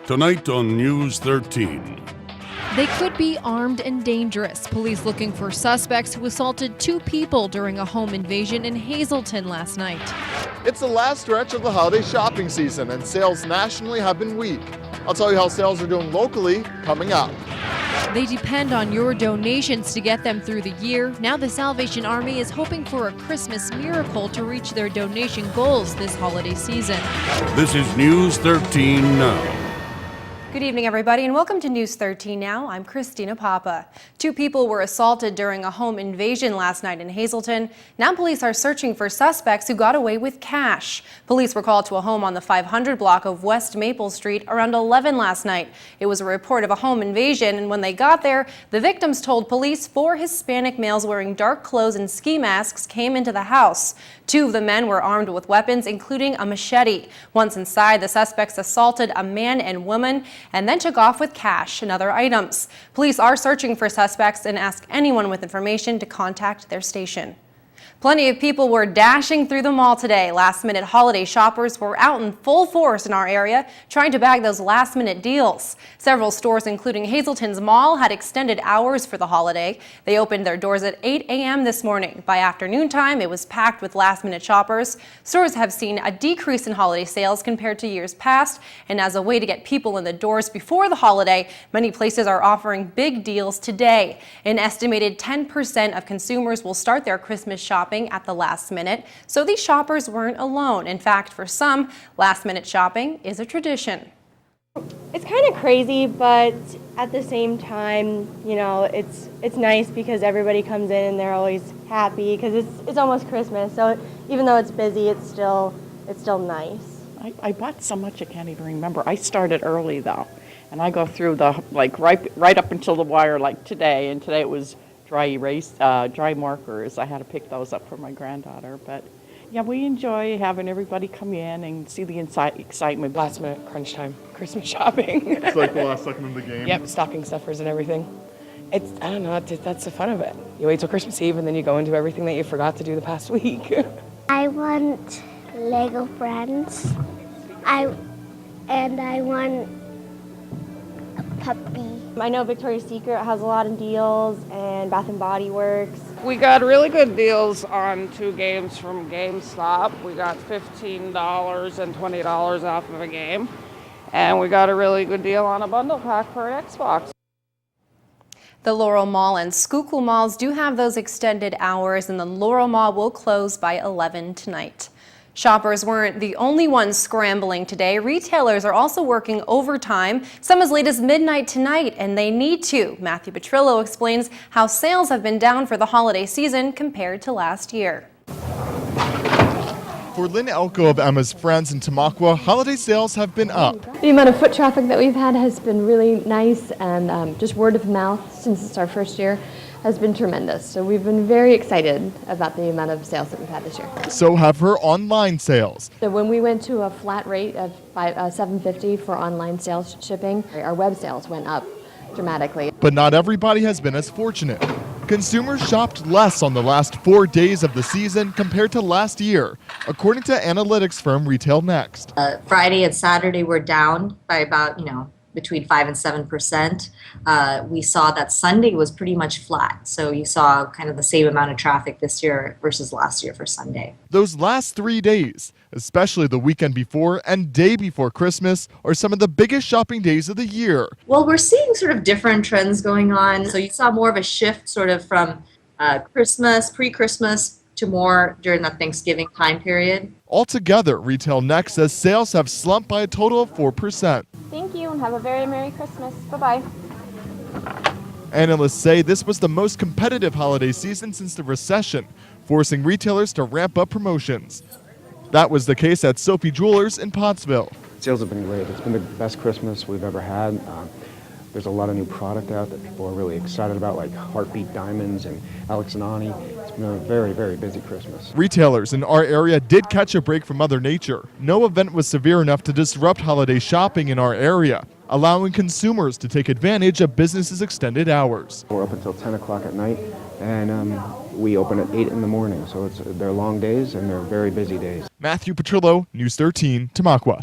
Tonight on News 13. They could be armed and dangerous. Police looking for suspects who assaulted 2 people during a home invasion in Hazleton last night. It's the last stretch of the holiday shopping season, and sales nationally have been weak. I'll tell you how sales are doing locally coming up. They depend on your donations to get them through the year. Now the Salvation Army is hoping for a Christmas miracle to reach their donation goals this holiday season. This is News 13 Now. Good evening, everybody, and welcome to News 13 Now. I'm Christina Papa. 2 people were assaulted during a home invasion last night in Hazleton. Now police are searching for suspects who got away with cash. Police were called to a home on the 500 block of West Maple Street around 11 last night. It was a report of a home invasion, and when they got there, the victims told police 4 Hispanic males wearing dark clothes and ski masks came into the house. 2 of the men were armed with weapons, including a machete. Once inside, the suspects assaulted a man and woman and then took off with cash and other items. Police are searching for suspects and ask anyone with information to contact their station. Plenty of people were dashing through the mall today. Last-minute holiday shoppers were out in full force in our area trying to bag those last-minute deals. Several stores, including Hazleton's Mall, had extended hours for the holiday. They opened their doors at 8 a.m. this morning. By afternoon time, it was packed with last-minute shoppers. Stores have seen a decrease in holiday sales compared to years past, and as a way to get people in the doors before the holiday, many places are offering big deals today. An estimated 10% of consumers will start their Christmas shopping at the last minute, so these shoppers weren't alone. In fact, for some, last minute shopping is a tradition. It's kind of crazy, but at the same time, you know, it's nice because everybody comes in and they're always happy because it's almost Christmas. So even though it's busy, it's still nice. I bought so much I can't even remember. I started early though, and I go through the right up until the wire like today, and today it was dry markers. I had to pick those up for my granddaughter, but yeah, we enjoy having everybody come in and see the excitement. Last minute crunch time, Christmas shopping. It's like the last second of the game. Yep, stocking stuffers and everything. I don't know, that's the fun of it. You wait till Christmas Eve and then you go into everything that you forgot to do the past week. I want Lego Friends. I want a puppy. I know Victoria's Secret has a lot of deals and Bath & Body Works. We got really good deals on 2 games from GameStop. We got $15 and $20 off of a game. And we got a really good deal on a bundle pack for an Xbox. The Laurel Mall and Schuylkill Malls do have those extended hours, and the Laurel Mall will close by 11 tonight. Shoppers weren't the only ones scrambling today. Retailers are also working overtime, some as late as midnight tonight, and they need to. Matthew Petrillo explains how sales have been down for the holiday season compared to last year. For Lynn Elko of Emma's Friends in Tamaqua, holiday sales have been up. The amount of foot traffic that we've had has been really nice, and just word of mouth since it's our first year has been tremendous. So we've been very excited about the amount of sales that we've had this year. So have her online sales. So when we went to a flat rate of $7.50 for online sales shipping, our web sales went up dramatically. But not everybody has been as fortunate. Consumers shopped less on the last 4 days of the season compared to last year, according to analytics firm Retail Next. Friday and Saturday were down by about, between 5 and 7%. We saw that Sunday was pretty much flat. So you saw kind of the same amount of traffic this year versus last year for Sunday. Those last 3 days, especially the weekend before and day before Christmas, are some of the biggest shopping days of the year. Well, we're seeing sort of different trends going on. So you saw more of a shift sort of from Christmas, pre-Christmas, to more during the Thanksgiving time period. Altogether, Retail Next says sales have slumped by a total of 4%. Thank you and have a very Merry Christmas. Bye-bye. Analysts say this was the most competitive holiday season since the recession, forcing retailers to ramp up promotions. That was the case at Sophie Jewelers in Pottsville. Sales have been great. It's been the best Christmas we've ever had. There's a lot of new product out that people are really excited about, like Heartbeat Diamonds and Alex and Ani. It's been a very, very busy Christmas. Retailers in our area did catch a break from Mother Nature. No event was severe enough to disrupt holiday shopping in our area, allowing consumers to take advantage of businesses' extended hours. We're up until 10 o'clock at night, and we open at 8 in the morning. So they're long days and they're very busy days. Matthew Petrillo, News 13, Tamaqua.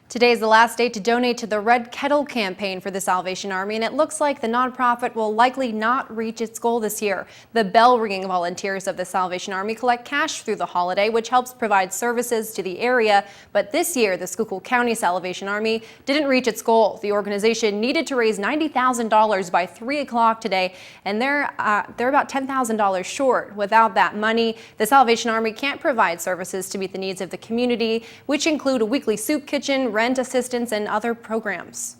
Today is the last day to donate to the Red Kettle campaign for the Salvation Army, and it looks like the nonprofit will likely not reach its goal this year. The bell-ringing volunteers of the Salvation Army collect cash through the holiday, which helps provide services to the area. But this year, the Schuylkill County Salvation Army didn't reach its goal. The organization needed to raise $90,000 by 3 o'clock today, and they're about $10,000 short. Without that money, the Salvation Army can't provide services to meet the needs of the community, which include a weekly soup kitchen, rent assistance, and other programs.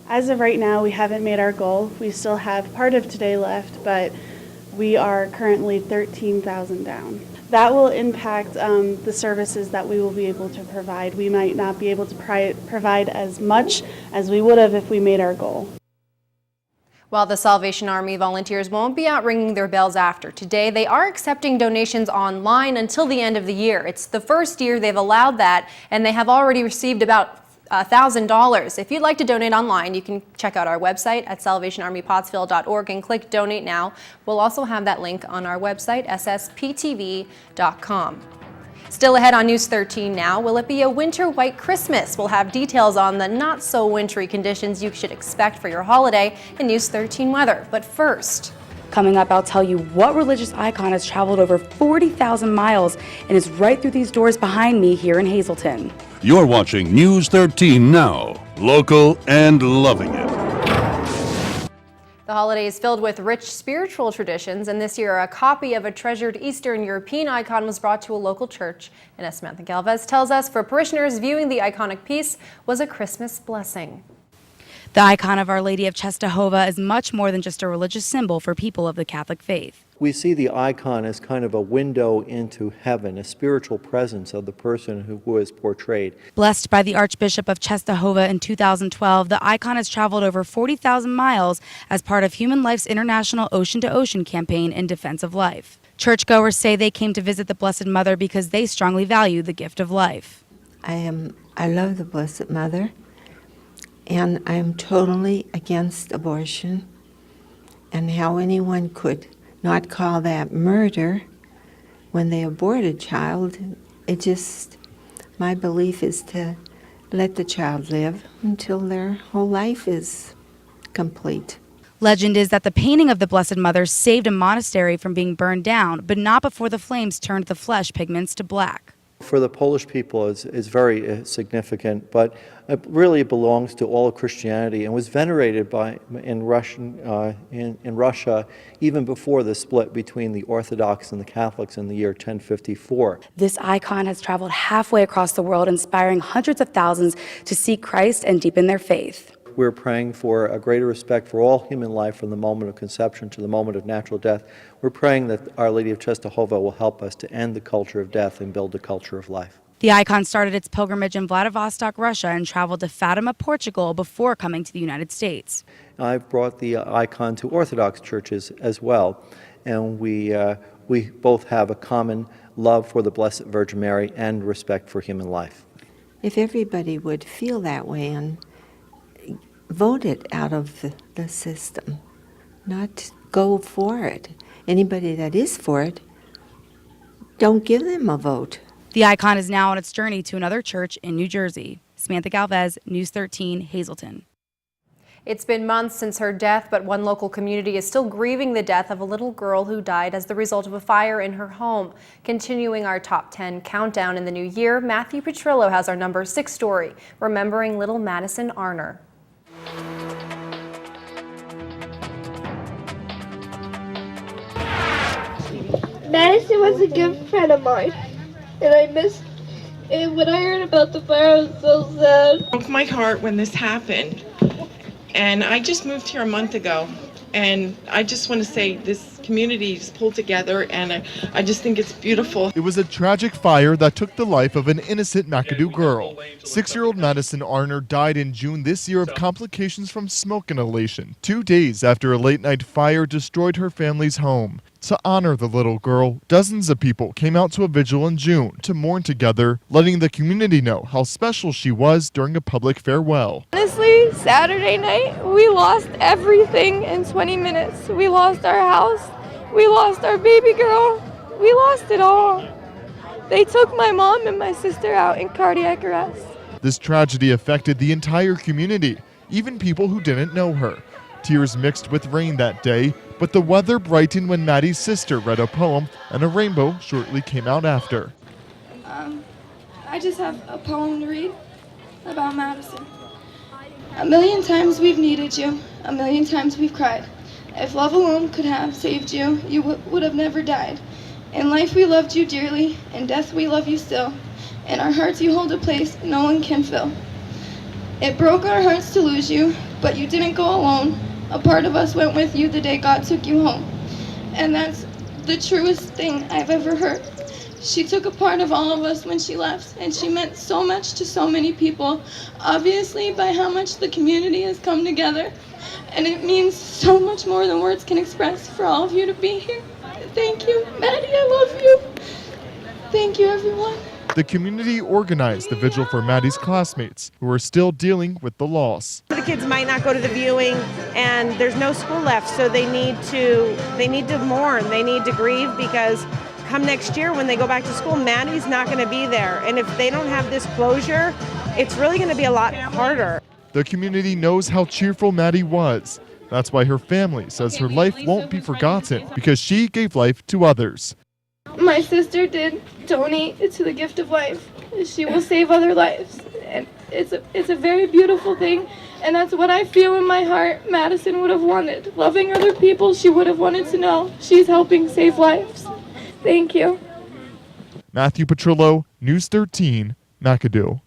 As of right now, we haven't made our goal. We still have part of today left, but we are currently 13,000 down. That will impact the services that we will be able to provide. We might not be able to provide as much as we would have if we made our goal. While the Salvation Army volunteers won't be out ringing their bells after today, they are accepting donations online until the end of the year. It's the first year they've allowed that, and they have already received about $1,000. If you'd like to donate online, you can check out our website at salvationarmypottsville.org and click Donate Now. We'll also have that link on our website, SSPTV.com. Still ahead on News 13 now, will it be a winter white Christmas? We'll have details on the not so wintry conditions you should expect for your holiday in News 13 weather. But first, coming up, I'll tell you what religious icon has traveled over 40,000 miles and is right through these doors behind me here in Hazleton. You're watching News 13 Now, local and loving it. the holiday is filled with rich spiritual traditions, and this year a copy of a treasured Eastern European icon was brought to a local church. And as Samantha Galvez tells us, for parishioners, viewing the iconic piece was a Christmas blessing. The icon of Our Lady of Czestochowa is much more than just a religious symbol for people of the Catholic faith. We see the icon as kind of a window into heaven, a spiritual presence of the person who is portrayed. Blessed by the Archbishop of Czestochowa in 2012, the icon has traveled over 40,000 miles as part of Human Life's international Ocean to Ocean campaign in defense of life. Churchgoers say they came to visit the Blessed Mother because they strongly value the gift of life. I love the Blessed Mother, and I am totally against abortion, and how anyone could not call that murder when they abort a child. My belief is to let the child live until their whole life is complete. Legend is that the painting of the Blessed Mother saved a monastery from being burned down, but not before the flames turned the flesh pigments to black. For the Polish people, it's very significant, but it really belongs to all of Christianity and was venerated in Russia even before the split between the Orthodox and the Catholics in the year 1054. This icon has traveled halfway across the world, inspiring hundreds of thousands to seek Christ and deepen their faith. We're praying for a greater respect for all human life from the moment of conception to the moment of natural death. We're praying that Our Lady of Czestochowa will help us to end the culture of death and build a culture of life. The icon started its pilgrimage in Vladivostok, Russia, and traveled to Fatima, Portugal, before coming to the United States. I've brought the icon to Orthodox churches as well, and we both have a common love for the Blessed Virgin Mary and respect for human life. If everybody would feel that way and vote it out of the system, not go for it. Anybody that is for it, don't give them a vote. The icon is now on its journey to another church in New Jersey. Samantha Galvez, News 13, Hazleton. It's been months since her death, but one local community is still grieving the death of a little girl who died as the result of a fire in her home. Continuing our top 10 countdown in the new year, Matthew Petrillo has our number 6 story, remembering little Madison Arner. Madison was a good friend of mine, and I missed it. When I heard about the fire, I was so sad. It broke my heart when this happened, and I just moved here a month ago, and I just want to say this community is pulled together, and I just think it's beautiful. It was a tragic fire that took the life of an innocent McAdoo girl. 6-year-old Madison Arner died in June this year of complications from smoke inhalation, 2 days after a late-night fire destroyed her family's home. To honor the little girl, dozens of people came out to a vigil in June to mourn together, letting the community know how special she was during a public farewell. Honestly, Saturday night, we lost everything in 20 minutes. We lost our house. We lost our baby girl. We lost it all. They took my mom and my sister out in cardiac arrest. The This tragedy affected the entire community, even people who didn't know her. Tears mixed with rain that day, but the weather brightened when Maddie's sister read a poem, and a rainbow shortly came out after. I just have a poem to read about Madison. A million times we've needed you, a million times we've cried. If love alone could have saved you, you would have never died. In life we loved you dearly, in death we love you still. In our hearts you hold a place no one can fill. It broke our hearts to lose you, but you didn't go alone. A part of us went with you the day God took you home. And that's the truest thing I've ever heard. She took a part of all of us when she left, and she meant so much to so many people, obviously by how much the community has come together. And it means so much more than words can express for all of you to be here. Thank you, Maddie, I love you. Thank you, everyone. The community organized the vigil for Maddie's classmates, who are still dealing with the loss. The kids might not go to the viewing, and there's no school left, so they need to mourn, they need to grieve, because come next year when they go back to school, Maddie's not going to be there. And if they don't have this closure, it's really going to be a lot harder. The community knows how cheerful Maddie was. That's why her family says her life won't be forgotten, because she gave life to others. My sister did donate to the gift of life. She will save other lives. And it's a very beautiful thing. And that's what I feel in my heart Madison would have wanted. Loving other people, she would have wanted to know she's helping save lives. Thank you. Matthew Petrillo, News 13, McAdoo.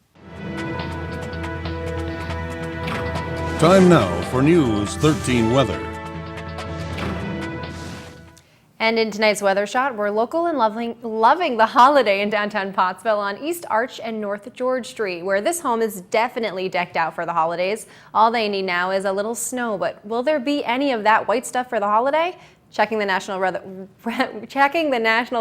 Time now for News 13 weather. And in tonight's weather shot, we're local and loving the holiday in downtown Pottsville on East Arch and North George Street, where this home is definitely decked out for the holidays. All they need now is a little snow, but will there be any of that white stuff for the holiday? Checking the National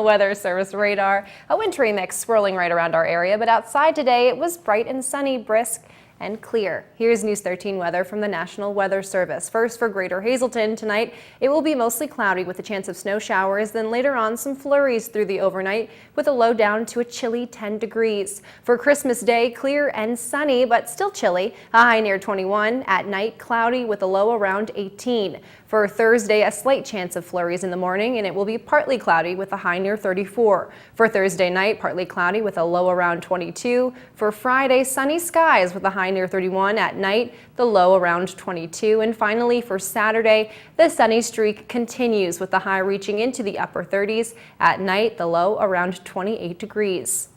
Weather Service radar, a wintry mix swirling right around our area, but outside today it was bright and sunny, brisk and clear. Here's News 13 weather from the National Weather Service. First, for Greater Hazelton tonight, it will be mostly cloudy with a chance of snow showers, then later on some flurries through the overnight with a low down to a chilly 10 degrees. For Christmas Day, clear and sunny, but still chilly, a high near 21. At night, cloudy with a low around 18. For Thursday, a slight chance of flurries in the morning, and it will be partly cloudy with a high near 34. For Thursday night, partly cloudy with a low around 22. For Friday, sunny skies with a high near 31. At night, the low around 22. And finally, for Saturday, the sunny streak continues with the high reaching into the upper 30s. At night, the low around 28 degrees.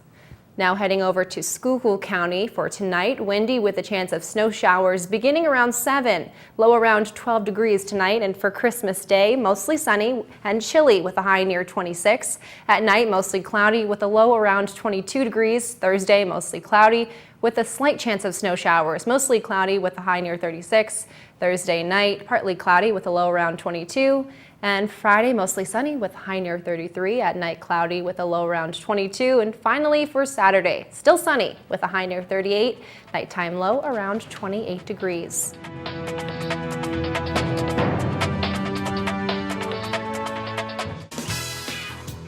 Now heading over to Schuylkill County for tonight, windy with a chance of snow showers beginning around 7, low around 12 degrees tonight. And for Christmas Day, mostly sunny and chilly with a high near 26. At night, mostly cloudy with a low around 22 degrees. Thursday, mostly cloudy with a slight chance of snow showers, mostly cloudy with a high near 36. Thursday night, partly cloudy with a low around 22. And Friday, mostly sunny with a high near 33. At night, cloudy with a low around 22. And finally, for Saturday, still sunny with a high near 38. Nighttime low around 28 degrees.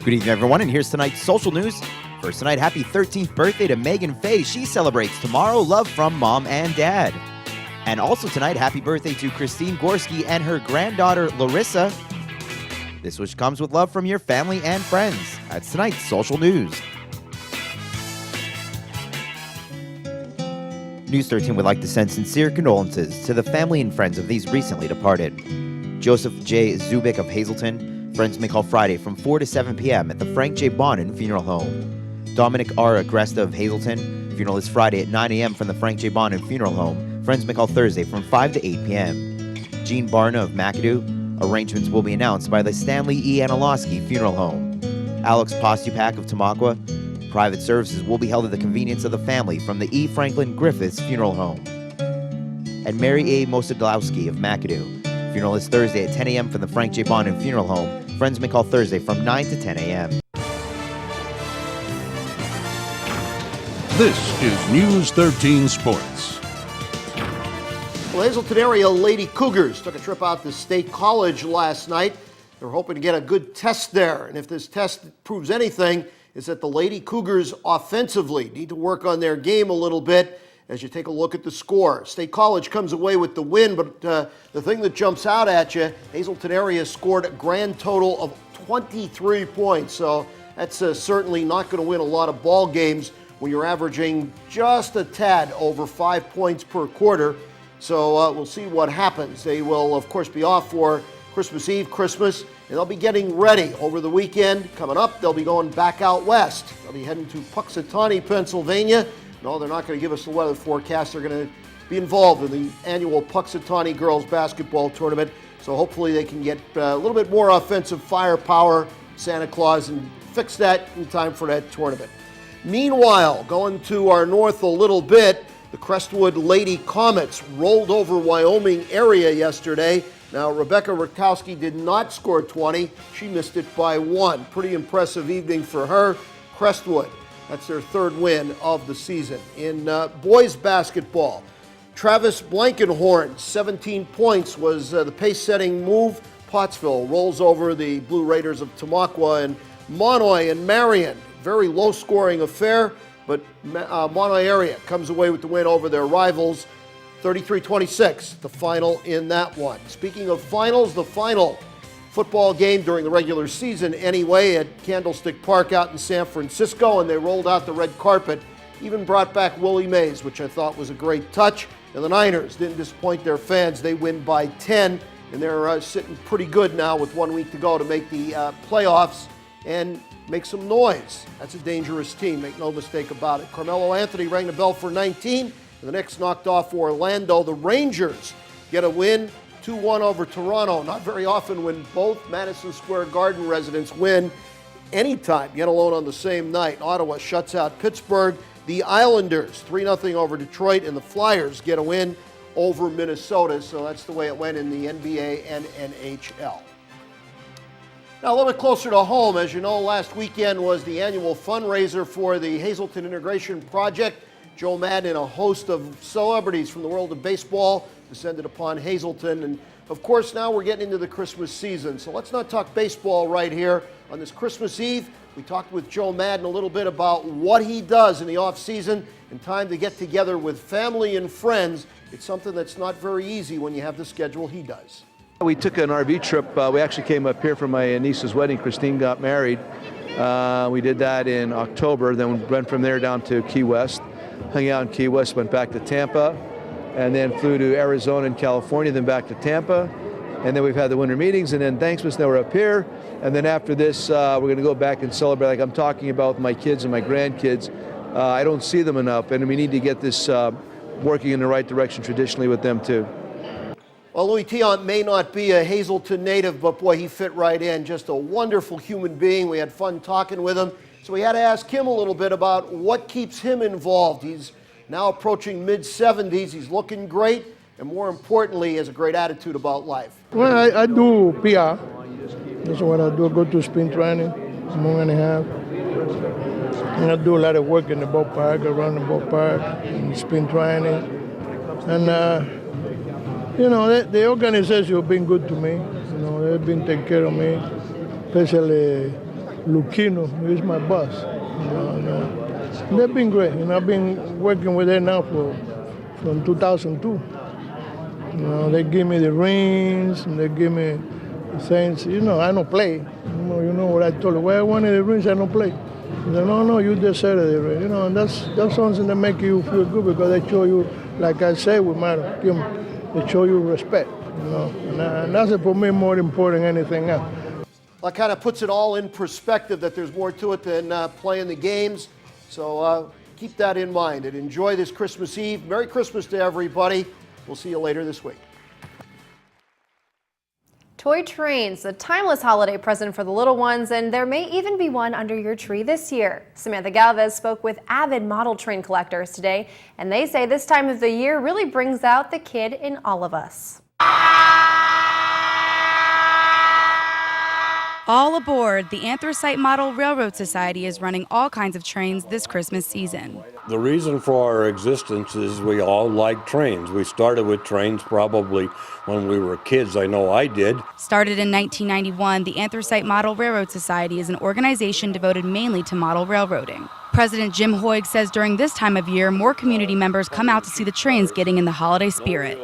Good evening, everyone, and here's tonight's social news. First tonight, happy 13th birthday to Megan Faye. She celebrates tomorrow. Love from Mom and Dad. And also tonight, happy birthday to Christine Gorski and her granddaughter, Larissa. This wish comes with love from your family and friends. That's tonight's social news. News 13 would like to send sincere condolences to the family and friends of these recently departed. Joseph J. Zubik of Hazelton. Friends may call Friday from 4 to 7 p.m. at the Frank J. Bonin Funeral Home. Dominic R. Agresta of Hazelton. Funeral is Friday at 9 a.m. from the Frank J. Bonin Funeral Home. Friends may call Thursday from 5 to 8 p.m. Jean Barna of McAdoo. Arrangements will be announced by the Stanley E. Anilowski Funeral Home. Alex Postupak of Tamaqua. Private services will be held at the convenience of the family from the E. Franklin Griffiths Funeral Home. And Mary A. Mosadlowski of McAdoo. Funeral is Thursday at 10 a.m. from the Frank J. Bonin Funeral Home. Friends may call Thursday from 9 to 10 a.m. This is News 13 Sports. Well, Hazelton area Lady Cougars took a trip out to State College last night. They're hoping to get a good test there. And if this test proves anything, is that the Lady Cougars offensively need to work on their game a little bit as you take a look at the score. State College comes away with the win, but the thing that jumps out at you, Hazleton area scored a grand total of 23 points. So that's certainly not going to win a lot of ball games when you're averaging just a tad over 5 points per quarter. So we'll see what happens. They will, of course, be off for Christmas Eve, Christmas, and they'll be getting ready over the weekend. Coming up, they'll be going back out west. They'll be heading to Puxatawny, Pennsylvania. No, they're not going to give us the weather forecast. They're going to be involved in the annual Puxatawny girls basketball tournament. So hopefully they can get a little bit more offensive firepower, Santa Claus, and fix that in time for that tournament. Meanwhile, going to our north a little bit, the Crestwood Lady Comets rolled over Wyoming area yesterday. Now, Rebecca Rutkowski did not score 20. She missed it by 1. Pretty impressive evening for her. Crestwood, that's their third win of the season. In boys basketball, Travis Blankenhorn, 17 points was the pace-setting move. Pottsville rolls over the Blue Raiders of Tamaqua, and Monoy and Marion. Very low-scoring affair, but Monoy area comes away with the win over their rivals, 33-26, the final in that one. Speaking of finals, the final football game during the regular season anyway at Candlestick Park out in San Francisco, and they rolled out the red carpet, even brought back Willie Mays, which I thought was a great touch. And the Niners didn't disappoint their fans. They win by 10, and they're sitting pretty good now with 1 week to go to make the playoffs and make some noise. That's a dangerous team, make no mistake about it. Carmelo Anthony rang the bell for 19, and the Knicks knocked off Orlando. The Rangers get a win, 2-1 over Toronto. Not very often when both Madison Square Garden residents win anytime, yet alone on the same night. Ottawa shuts out Pittsburgh. The Islanders, 3-0 over Detroit, and the Flyers get a win over Minnesota. So that's the way it went in the NBA and NHL. Now, a little bit closer to home, as you know, last weekend was the annual fundraiser for the Hazleton Integration Project. Joe Madden and a host of celebrities from the world of baseball descended upon Hazleton. And, of course, now we're getting into the Christmas season. So let's not talk baseball right here on this Christmas Eve. We talked with Joe Madden a little bit about what he does in the off-season and time to get together with family and friends. It's something that's not very easy when you have the schedule he does. We took an RV trip. We actually came up here for my niece's wedding. Christine got married. We did that in October. Then we went from there down to Key West. Hung out in Key West, went back to Tampa, and then flew to Arizona and California, then back to Tampa. And then we've had the winter meetings, and then Thanksmas, now we're up here. And then after this, we're going to go back and celebrate, like I'm talking about with my kids and my grandkids. I don't see them enough, and we need to get this working in the right direction traditionally with them too. Well, Louis Tiant may not be a Hazleton native, but boy, he fit right in. Just a wonderful human being. We had fun talking with him. So we had to ask him a little bit about what keeps him involved. He's now approaching mid-70s. He's looking great, and more importantly, he has a great attitude about life. Well, I do PR. That's what I do. I go to spin training, a month and a half. And I do a lot of work in the ballpark, around the ballpark, and spin training. And, you know, the organization has been good to me. You know, they've been taking care of me, especially Lucchino, who is my boss. You know, they've been great. You know, I've been working with them now from 2002. You know, they give me the rings, and they give me things. You know, I don't play. You know what I told you? Well, I wanted the rings, I don't play. They said, no, you just said it. You know, and that's something that make you feel good because they show you, like I said with my team, they show you respect. You know, and that's for me more important than anything else. Well, that kind of puts it all in perspective that there's more to it than playing the games. So keep that in mind and enjoy this Christmas Eve. Merry Christmas to everybody. We'll see you later this week. Toy trains, a timeless holiday present for the little ones, and there may even be one under your tree this year. Samantha Galvez spoke with avid model train collectors today, and they say this time of the year really brings out the kid in all of us. All aboard, the Anthracite Model Railroad Society is running all kinds of trains this Christmas season. The reason for our existence is we all like trains. We started with trains probably when we were kids. I know I did. Started in 1991, the Anthracite Model Railroad Society is an organization devoted mainly to model railroading. President Jim Hoig says during this time of year, more community members come out to see the trains getting in the holiday spirit.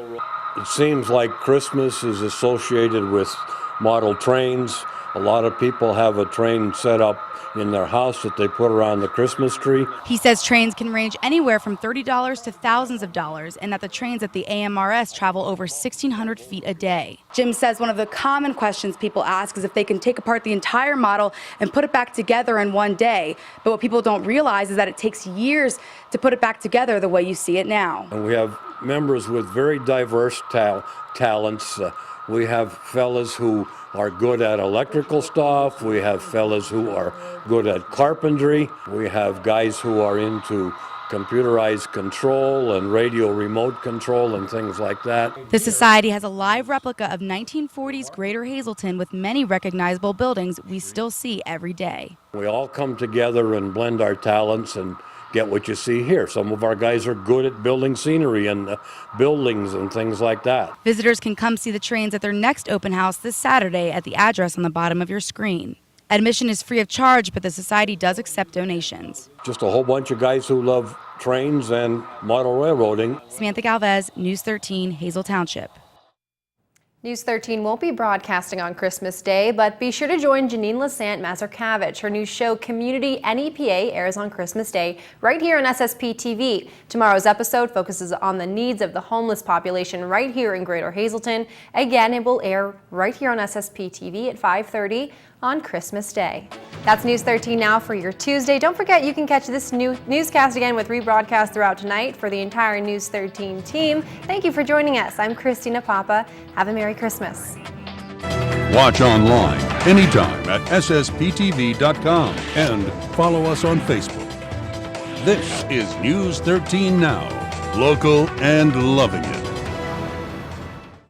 It seems like Christmas is associated with model trains. A lot of people have a train set up in their house that they put around the Christmas tree. He says trains can range anywhere from $30 to thousands of dollars, and that the trains at the AMRS travel over 1,600 feet a day. Jim says one of the common questions people ask is if they can take apart the entire model and put it back together in one day. But what people don't realize is that it takes years to put it back together the way you see it now. And we have members with very diverse talents. We have fellas who are good at electrical stuff. We have fellas who are good at carpentry. We have guys who are into computerized control and radio remote control and things like that. The society has a live replica of 1940s Greater Hazleton with many recognizable buildings we still see every day. We all come together and blend our talents and get what you see here. Some of our guys are good at building scenery and buildings and things like that. Visitors can come see the trains at their next open house this Saturday at the address on the bottom of your screen. Admission is free of charge, but the society does accept donations. Just a whole bunch of guys who love trains and model railroading. Samantha Galvez, News 13, Hazel Township. News 13 won't be broadcasting on Christmas Day, but be sure to join Janine Lasant Mazurkavich. Her new show, Community NEPA, airs on Christmas Day right here on SSPTV. Tomorrow's episode focuses on the needs of the homeless population right here in Greater Hazleton. Again, it will air right here on SSPTV at 5:30 on Christmas Day. That's News 13 now for your Tuesday. Don't forget you can catch this new newscast again with rebroadcast throughout tonight. For the entire News 13 team, thank you for joining us. I'm Christina Papa. Have a Merry Christmas. Watch online anytime at ssptv.com and follow us on Facebook. This is News 13 Now, local and loving it.